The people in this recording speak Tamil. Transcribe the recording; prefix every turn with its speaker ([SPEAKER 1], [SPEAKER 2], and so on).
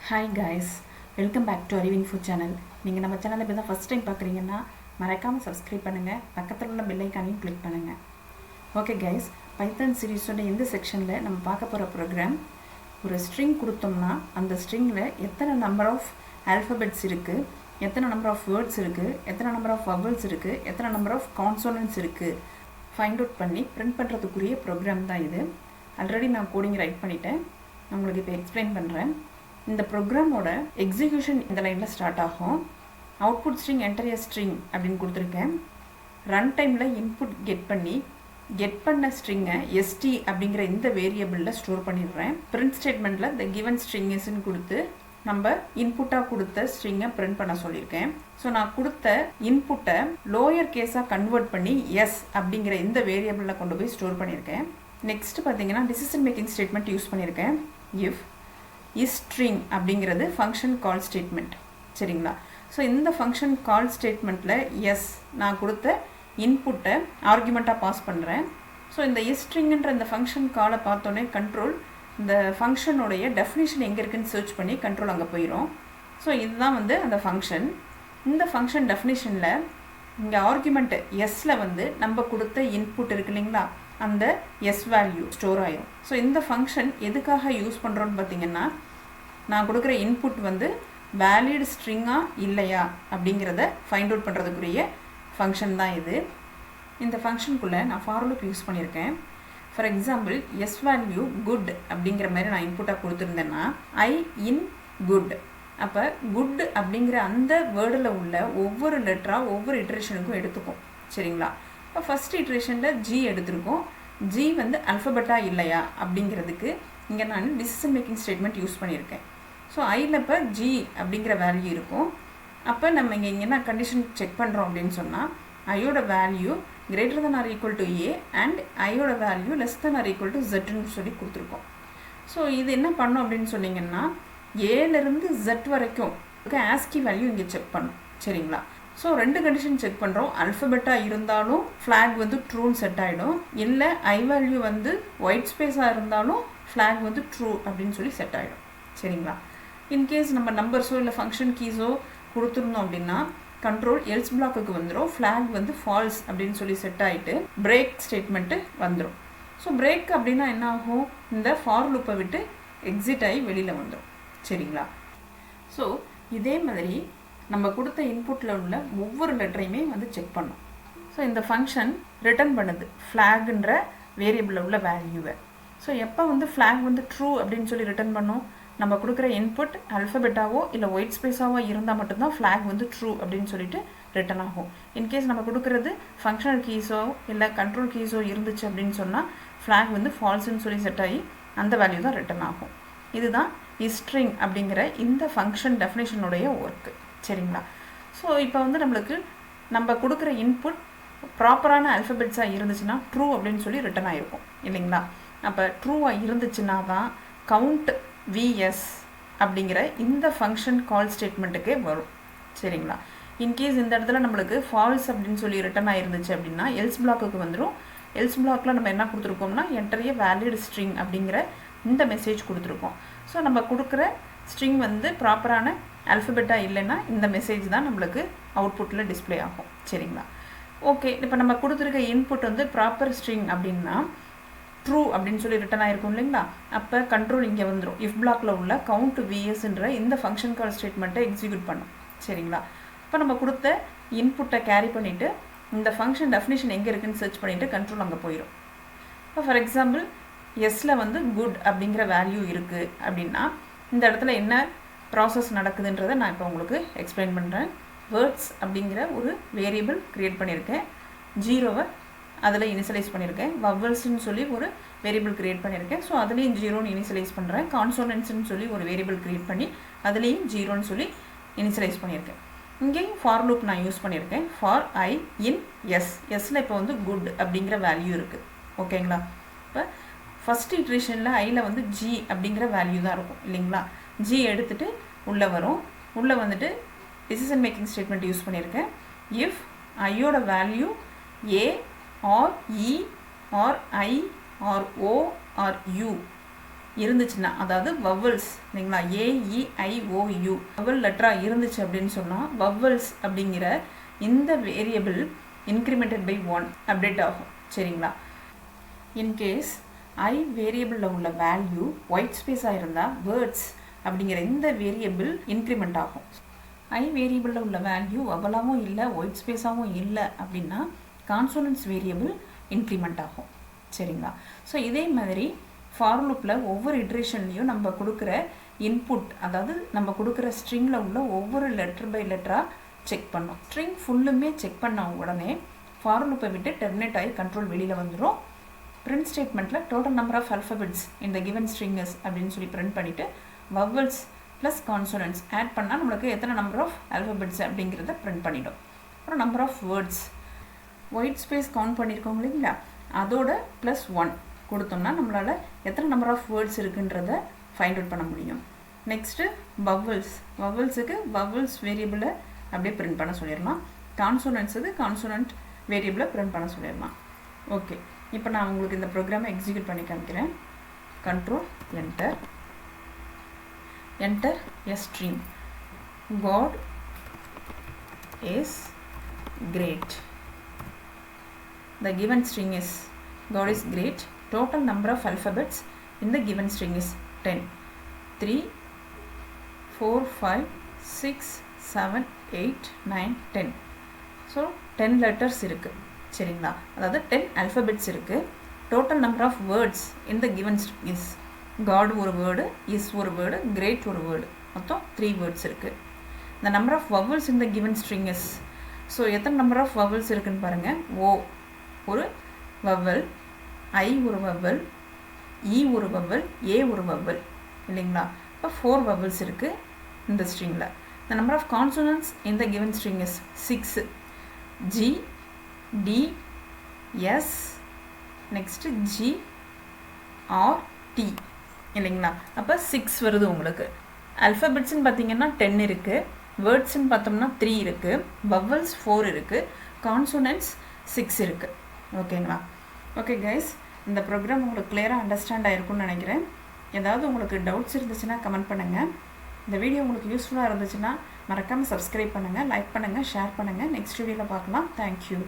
[SPEAKER 1] Hi guys, welcome back to ARIVU channel. நீங்கள் நம்ம சேனலை இப்போ தான் ஃபர்ஸ்ட் டைம் பார்க்குறீங்கன்னா மறக்காமல் சப்ஸ்கிரைப் பண்ணுங்கள், பக்கத்தில் உள்ள பெல் ஐக்கானையும் கிளிக் பண்ணுங்கள். ஓகே கைஸ், பைத்தன் சீரீஸோட இந்த செக்ஷனில் நம்ம பார்க்க போகிற ப்ரோக்ராம், ஒரு ஸ்ட்ரிங் கொடுத்தோம்னா அந்த ஸ்ட்ரிங்கில் எத்தனை நம்பர் ஆஃப் ஆல்ஃபபெட்ஸ் இருக்குது, எத்தனை நம்பர் ஆஃப் வேர்ட்ஸ் இருக்குது, எத்தனை நம்பர் ஆஃப் வவல்ஸ் இருக்குது, எத்தனை நம்பர் ஆஃப் கான்சோனன்ட்ஸ் இருக்குது ஃபைண்ட் அவுட் பண்ணி பிரிண்ட் பண்ணுறதுக்குரிய ப்ரோக்ராம் தான் இது. ஆல்ரெடி நான் கோடிங் ரைட் பண்ணிட்டேன், நான் உங்களுக்கு இப்போ எக்ஸ்பிளைன் பண்ணுறேன். இந்த ப்ரோக்ராமோட எக்ஸிக்யூஷன் இந்த லைனில் ஸ்டார்ட் ஆகும். அவுட்புட் ஸ்ட்ரிங் என்டர் எ ஸ்ட்ரிங் அப்படின்னு கொடுத்துருக்கேன். ரன் டைமில் இன்புட் கெட் பண்ண ஸ்ட்ரிங்கை எஸ்டி அப்படிங்கிற இந்த வேரியபிளில் ஸ்டோர் பண்ணிடுறேன். பிரிண்ட் ஸ்டேட்மெண்ட்டில் த கிவன் ஸ்ட்ரிங் இஸ்ன்னு கொடுத்து நம்ம இன்புட்டாக கொடுத்த ஸ்ட்ரிங்கை பிரிண்ட் பண்ண சொல்லியிருக்கேன். ஸோ நான் கொடுத்த இன்புட்டை லோயர் கேஸாக கன்வெர்ட் பண்ணி எஸ் அப்படிங்கிற இந்த வேரியபிளில் கொண்டு போய் ஸ்டோர் பண்ணியிருக்கேன். நெக்ஸ்ட் பார்த்தீங்கன்னா டிசிஷன் மேக்கிங் ஸ்டேட்மெண்ட் யூஸ் பண்ணியிருக்கேன். இஃப் ஸ்ட்ரிங் அப்படிங்கிறது ஃபங்க்ஷன் கால் ஸ்டேட்மெண்ட், சரிங்களா? ஸோ இந்த ஃபங்க்ஷன் கால் ஸ்டேட்மெண்ட்டில் எஸ் நான் கொடுத்த இன்புட்டை ஆர்குமெண்ட்டாக பாஸ் பண்ணுறேன். ஸோ இந்த ஸ்ட்ரிங்குன்ற இந்த ஃபங்க்ஷன் காலை பார்த்தோன்னே கண்ட்ரோல் இந்த ஃபங்க்ஷனுடைய டெஃபினிஷன் எங்கே இருக்குன்னு சர்ச் பண்ணி கண்ட்ரோல் அங்கே போயிடும். ஸோ இதுதான் வந்து அந்த ஃபங்க்ஷன். இந்த ஃபங்க்ஷன் டெஃபினிஷனில் இங்கே ஆர்குமெண்ட்டு எஸ்ஸில் வந்து நம்ம கொடுத்த இன்புட் இருக்கு இல்லைங்களா, அந்த எஸ் வேல்யூ ஸ்டோர் ஆகிடும். ஸோ இந்த ஃபங்க்ஷன் எதுக்காக யூஸ் பண்ணுறோன்னு பார்த்தீங்கன்னா, நான் கொடுக்குற இன்புட் வந்து வேலிட் ஸ்ட்ரிங்காக இல்லையா அப்படிங்கிறத ஃபைண்ட் அவுட் பண்ணுறதுக்குரிய ஃபங்க்ஷன் தான் இது. இந்த ஃபங்க்ஷனுக்குள்ளே நான் ஃபார் லூப் யூஸ் பண்ணியிருக்கேன். For example S value good அப்படிங்கிற மாதிரி நான் இன்புட்டாக கொடுத்துருந்தேன்னா ஐ இன் குட், அப்போ குட் அப்படிங்கிற அந்த வேர்டில் உள்ள ஒவ்வொரு லெட்டராக ஒவ்வொரு இட்ரேஷனுக்கும் எடுத்துக்கும், சரிங்களா? இப்போ ஃபஸ்ட் இட்ரேஷனில் ஜி எடுத்திருக்கோம். ஜி வந்து அல்ஃபபெட்டாக இல்லையா அப்படிங்கிறதுக்கு இங்கே நான் டிசிஷன் மேக்கிங் ஸ்டேட்மெண்ட் யூஸ் பண்ணியிருக்கேன். ஸோ ஐயில் இப்போ ஜி அப்படிங்கிற வேல்யூ இருக்கும். அப்போ நம்ம இங்கே என்ன கண்டிஷன் செக் பண்ணுறோம் அப்படின்னு சொன்னால், ஐயோட value greater than or equal to A and ஐயோட value less than or equal to ஜெட்னு சொல்லி கொடுத்துருக்கோம். ஸோ இது என்ன பண்ணோம் அப்படின்னு சொன்னீங்கன்னா, ஏலேருந்து ஜெட் வரைக்கும் ஆஸ்கி வேல்யூ இங்கே செக் பண்ணும், சரிங்களா? ஸோ ரெண்டு கண்டிஷன் செக் பண்ணுறோம். அல்ஃபபெட்டாக இருந்தாலும் ஃப்ளாக் வந்து ட்ரூன்னு செட் ஆகிடும், இல்லை ஐ வேல்யூ வந்து ஒயிட் ஸ்பேஸாக இருந்தாலும் ஃப்ளாக் வந்து ட்ரூ அப்படின்னு சொல்லி செட் ஆகிடும், சரிங்களா? இன்கேஸ் நம்ம நம்பர்ஸோ இல்லை ஃபங்க்ஷன் கீஸோ கொடுத்துருந்தோம் அப்படின்னா கண்ட்ரோல் எல்ஸ் பிளாக்குக்கு வந்துடும், ஃப்ளாக் வந்து ஃபால்ஸ் அப்படின்னு சொல்லி செட் ஆகிட்டு பிரேக் ஸ்டேட்மெண்ட்டு வந்துடும். ஸோ பிரேக் அப்படின்னா என்ன ஆகும், இந்த ஃபார் லூப்பை விட்டு எக்ஸிட் ஆகி வெளியில் வந்துடும், சரிங்களா? ஸோ இதே மாதிரி நம்ம கொடுத்த இன்புட்டில் உள்ள ஒவ்வொரு லெட்டரையுமே வந்து செக் பண்ணோம். ஸோ இந்த ஃபங்க்ஷன் ரிட்டர்ன் பண்ணுது ஃப்ளாகுன்ற வேரியபிளில் உள்ள வேல்யூவை. ஸோ எப்போ வந்து ஃப்ளாக் வந்து ட்ரூ அப்படின்னு சொல்லி ரிட்டர்ன் பண்ணோம், நம்ம கொடுக்குற இன்புட் அல்ஃபபெட்டாவோ இல்லை ஒயிட் ஸ்பேஸாவோ இருந்தால் மட்டும்தான் ஃப்ளாக் வந்து ட்ரூ அப்படின்னு சொல்லிட்டு ரிட்டர்ன் ஆகும். இன்கேஸ் நம்ம கொடுக்குறது ஃபங்க்ஷனல் கீஸோ இல்லை கண்ட்ரோல் கீஸோ இருந்துச்சு அப்படின்னு சொன்னால் ஃப்ளாக் வந்து ஃபால்ஸ்ன்னு சொல்லி செட் ஆகி அந்த வேல்யூ தான் ரிட்டர்ன் ஆகும். இதுதான் ஸ்ட்ரிங் அப்படிங்கிற இந்த ஃபங்க்ஷன் டெஃபினேஷனுடைய ஒர்க்கு, சரிங்களா? ஸோ இப்போ வந்து நம்மளுக்கு நம்ம கொடுக்குற இன்புட் ப்ராப்பரான ஆல்ஃபபெட்ஸாக இருந்துச்சுன்னா ட்ரூ அப்படின்னு சொல்லி ரிட்டர்ன் ஆகிருக்கும், இல்லைங்களா? அப்போ ட்ரூவாக இருந்துச்சுன்னா தான் கவுண்ட் விஎஸ் அப்படிங்கிற இந்த ஃபங்க்ஷன் கால் ஸ்டேட்மெண்ட்டுக்கே வரும், சரிங்களா? இன்கேஸ் இந்த இடத்துல நம்மளுக்கு ஃபால்ஸ் அப்படின்னு சொல்லி ரிட்டர்ன் ஆகிருந்துச்சு அப்படின்னா எல்ஸ் பிளாக்குக்கு வந்துடும். எல்ஸ் பிளாக்கில் நம்ம என்ன கொடுத்துருக்கோம்னா என்டர் எ வேலிட் ஸ்ட்ரிங் அப்படிங்கிற இந்த மெசேஜ் கொடுத்துருக்கோம். ஸோ நம்ம கொடுக்குற ஸ்ட்ரிங் வந்து ப்ராப்பரான ஆல்ஃபபெட்டாக இல்லைன்னா இந்த மெசேஜ் தான் நம்மளுக்கு அவுட்புட்டில் டிஸ்பிளே ஆகும், சரிங்களா? ஓகே, இப்போ நம்ம கொடுத்துருக்க இன்புட் வந்து ப்ராப்பர் ஸ்ட்ரிங் அப்படின்னா ட்ரூ அப்படின்னு சொல்லி ரிட்டர்ன் ஆகிருக்கும், இல்லைங்களா? அப்போ கண்ட்ரோல் இங்கே வந்துடும், இஃப் பிளாக்ல உள்ள கவுண்ட் விஎஸ்ன்ற இந்த ஃபங்க்ஷன் கால் ஸ்டேட்மெண்ட்டை எக்ஸிக்யூட் பண்ணும், சரிங்களா? இப்போ நம்ம கொடுத்த இன்புட்டை கேரி பண்ணிவிட்டு இந்த ஃபங்க்ஷன் டெஃபினிஷன் எங்கே இருக்குன்னு சர்ச் பண்ணிவிட்டு கண்ட்ரோல் அங்கே போயிடும். இப்போ ஃபார் எக்ஸாம்பிள் எஸ்ஸில் வந்து குட் அப்படிங்கிற வேல்யூ இருக்குது அப்படின்னா இந்த இடத்துல என்ன ப்ராசஸ் நடக்குதுன்றதை நான் இப்போ உங்களுக்கு எக்ஸ்பிளைன் பண்ணுறேன். வேர்ட்ஸ் அப்படிங்கிற ஒரு வேரியபிள் க்ரியேட் பண்ணியிருக்கேன், ஜீரோவை அதில் இனிஷியலைஸ் பண்ணியிருக்கேன். வவல்ஸ்ன்னு சொல்லி ஒரு வேரியபிள் க்ரியேட் பண்ணியிருக்கேன், ஸோ அதுலேயும் ஜீரோன்னு இனிஷியலைஸ் பண்ணுறேன். கான்சோனன்ட்ஸ்ன்னு சொல்லி ஒரு வேரியபிள் க்ரியேட் பண்ணி அதுலேயும் ஜீரோன்னு சொல்லி இனிஷியலைஸ் பண்ணியிருக்கேன். இங்கேயும் ஃபார் லூப் நான் யூஸ் பண்ணியிருக்கேன். ஃபார் ஐ இன் எஸ், எஸ்ஸில் இப்போ வந்து குட் அப்படிங்கிற வேல்யூ இருக்குது, ஓகேங்களா? இப்போ ஃபஸ்ட் இட்ரேஷனில் ஐயில் வந்து ஜி அப்படிங்கிற வேல்யூ தான் இருக்கும், இல்லைங்களா? ஜி எடுத்துகிட்டு உள்ளே வரும். உள்ளே வந்துட்டு டிசிஷன் மேக்கிங் ஸ்டேட்மெண்ட் யூஸ் பண்ணியிருக்கேன். இஃப் ஐயோட value A or E or I or O or U இருந்துச்சுன்னா, அதாவது வவல்ஸ் இல்லைங்களா, AEIOU வவல் லெட்டராக இருந்துச்சு அப்படின்னு சொன்னால் வவல்ஸ் அப்படிங்கிற இந்த வேரியபிள் இன்க்ரிமெண்டட் பை 1 அப்டேட் ஆகும். சரிங்களா? இன்கேஸ் I வேரியபிளில் உள்ள வேல்யூ ஒயிட் ஸ்பேஸாக இருந்தால் வேர்ட்ஸ் அப்படிங்கிற இந்த வேரியபிள் இன்க்ரிமெண்ட் ஆகும். I வேரியபிளில் உள்ள வேல்யூ வவலாகவும் இல்லை ஒயிட் ஸ்பேஸாகவும் இல்லை அப்படின்னா கான்சோனன்ட்ஸ் வேரியபிள் இன்க்ரிமெண்ட் ஆகும். சரிங்களா? ஸோ இதே மாதிரி ஃபார் லூப்பில் ஒவ்வொரு இட்ரேஷன்லேயும் நம்ம கொடுக்குற இன்புட், அதாவது நம்ம கொடுக்குற ஸ்ட்ரிங்கில் உள்ள ஒவ்வொரு லெட்டர் பை லெட்டராக செக் பண்ணோம். ஸ்ட்ரிங் ஃபுல்லுமே செக் பண்ண உடனே ஃபார் லூப்பை விட்டு டெர்மினேட் ஆகி கண்ட்ரோல் வெளியில் வந்துடும். பிரிண்ட் ஸ்டேட்மெண்ட்டில் டோட்டல் நம்பர் ஆஃப் ஆல்ஃபபெட்ஸ் இந்த கிவன் ஸ்ட்ரிங்கஸ் அப்படின்னு சொல்லி பிரிண்ட் பண்ணிவிட்டு வவல்ஸ் ப்ளஸ் கான்சோனன்ட்ஸ் ஆட் பண்ணால் நம்மளுக்கு எத்தனை நம்பர் ஆஃப் ஆல்ஃபபெட்ஸ் அப்படிங்கிறத பிரிண்ட் பண்ணிடும். அப்புறம் number of words white space count பண்ணியிருக்கோம் இல்லைங்களா, அதோட ப்ளஸ் 1 கொடுத்தோம்னா நம்மளால் எத்தனை நம்பர் ஆஃப் வேர்ட்ஸ் இருக்குன்றத ஃபைண்ட் அவுட் பண்ண முடியும். நெக்ஸ்ட்டு வவல்ஸுக்கு வவல்ஸ் வேரியபிளை அப்படியே பிரிண்ட் பண்ண சொல்லிடலாம். கான்சோனன்ட்ஸுக்கு கான்சோனன்ட் வேரியபிளை பிரிண்ட் பண்ண சொல்லிடலாம். ஓகே, இப்போ நான் உங்களுக்கு இந்த ப்ரோக்ராமை எக்ஸிக்யூட் பண்ணி காமிக்கிறேன். Control enter a string. God is great. The given string is God is great. Total number of alphabets in the given string is 10. 3, 4, 5, 6, 7, 8, 9, 10. So 10 letters இருக்கு. சரிங்களா? அதாவது 10 alphabets இருக்கு. Total number of words in the given string is God ஒரு வேர்டு, இஸ் ஒரு வேர்டு, கிரேட் ஒரு வேர்டு, மொத்தம் 3 வேர்ட்ஸ் இருக்குது. இந்த நம்பர் ஆஃப் வவல்ஸ் இந்த கிவன் ஸ்ட்ரிங் இஸ், ஸோ எத்தனை நம்பர் ஆஃப் வவல்ஸ் இருக்குன்னு பாருங்கள். ஓ ஒரு வவல், ஐ ஒரு வவல், இ ஒரு வவல், ஏ ஒரு வவல் இல்லைங்களா? இப்போ 4 வவல்ஸ் இருக்குது இந்த ஸ்ட்ரிங்கில். இந்த நம்பர் ஆஃப் கான்சோனன்ட்ஸ் இந்த given string is 6. G, D, S, next G, R, D இல்லைங்களா? அப்போ 6 வருது உங்களுக்கு. ஆல்ஃபபெட்ஸ்ன்னு பார்த்தீங்கன்னா 10 இருக்குது, வேர்ட்ஸ்ன்னு பார்த்தோம்னா 3 இருக்குது, வவல்ஸ் 4 இருக்குது, கான்சோனன்ட்ஸ் 6 இருக்குது. ஓகேங்களா? ஓகே கைஸ், இந்த ப்ரோக்ராம் உங்களுக்கு கிளியராக அண்டர்ஸ்டாண்ட் ஆகிருக்குன்னு நினைக்கிறேன். ஏதாவது உங்களுக்கு டவுட்ஸ் இருந்துச்சுன்னா கமெண்ட் பண்ணுங்கள். இந்த வீடியோ உங்களுக்கு யூஸ்ஃபுல்லாக இருந்துச்சுன்னா மறக்காமல் சப்ஸ்கிரைப் பண்ணுங்கள், லைக் பண்ணுங்கள், ஷேர் பண்ணுங்கள். நெக்ஸ்ட் வீடியோவில் பார்க்கலாம். தேங்க்யூ.